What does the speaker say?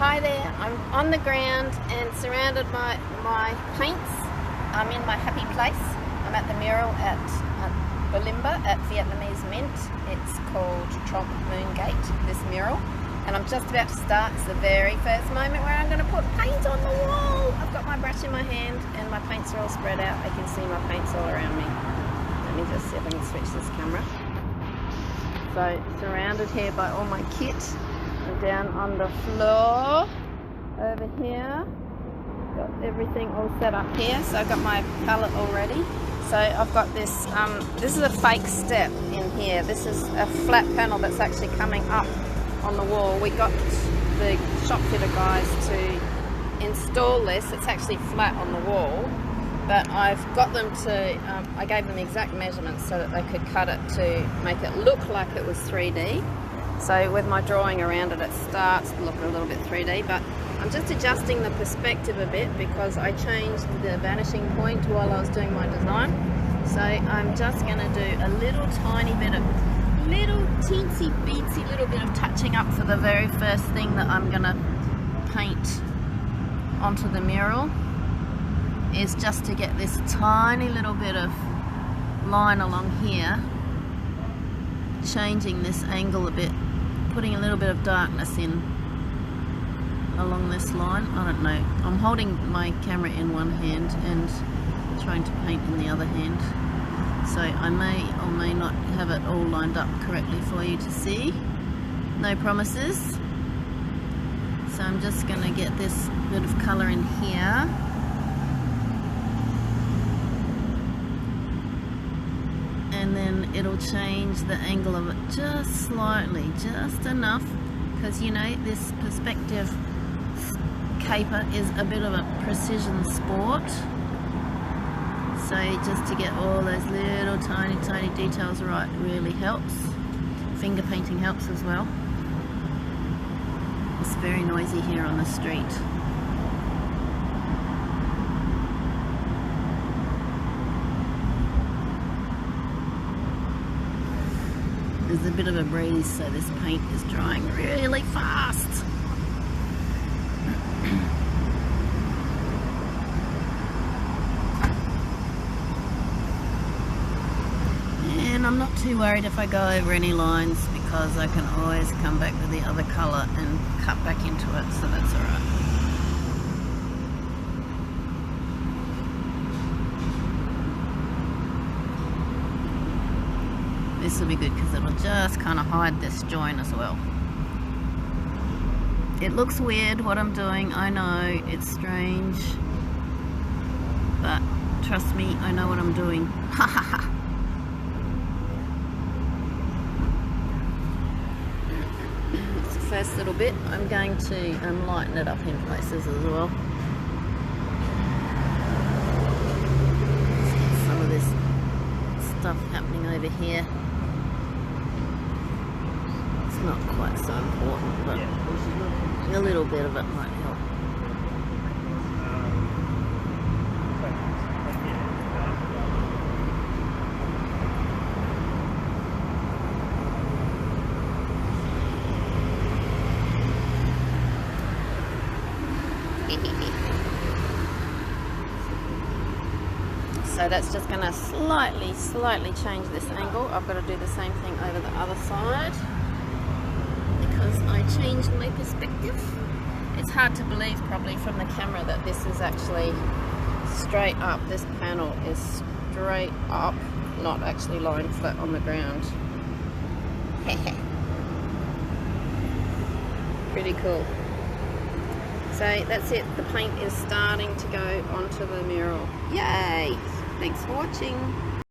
Hi there, I'm on the ground and surrounded by my paints. I'm in my happy place. I'm at the mural at Balimba at Vietnamese Mint. It's called Trompe Moongate, this mural. And I'm just about to start. It's the very first moment where I'm going to put paint on the wall. I've got my brush in my hand and my paints are all spread out. I can see my paints all around me. Let me just see if I can switch this camera. So surrounded here by all my kit. I'm down on the floor over here. Got everything all set up here. So I've got my palette all ready. So I've got this, this is a fake step in here. This is a flat panel that's actually coming up on the wall. We got the shop fitter guys to install this. It's actually flat on the wall. But I've got them to, I gave them exact measurements so that they could cut it to make it look like it was 3D. So with my drawing around it, it starts to look a little bit 3D, but I'm just adjusting the perspective a bit because I changed the vanishing point while I was doing my design. So I'm just going to do a little tiny bit of, little teensy beatsy little bit of touching up for the very first thing that I'm going to paint onto the mural. Is just to get this tiny little bit of line along here, changing this angle a bit, putting a little bit of darkness in along this line. I don't know, I'm holding my camera in one hand and trying to paint in the other hand, so I may or may not have it all lined up correctly for you to see. No promises. So I'm just going to get this bit of colour in here. And then it'll change the angle of it just slightly, just enough, because you know this perspective caper is a bit of a precision sport. So just to get all those little tiny details right really helps. Finger painting helps as well. It's very noisy here on the street. There's a bit of a breeze, so this paint is drying really fast. And I'm not too worried if I go over any lines because I can always come back with the other colour and cut back into it, so that's alright. This will be good because it'll just kind of hide this joint as well. It looks weird what I'm doing, I know, it's strange, but trust me, I know what I'm doing. Ha ha ha! It's the first little bit. I'm going to lighten it up in places as well. Some of this stuff happening over here. Not quite so important, but a little bit of it might help. So that's just going to slightly change this angle. I've got to do the same thing over the other side. Because I changed my perspective. It's hard to believe probably from the camera that this is actually straight up. This panel is straight up, not actually lying flat on the ground. Pretty cool. So that's it. The paint is starting to go onto the mural. Yay! Thanks for watching.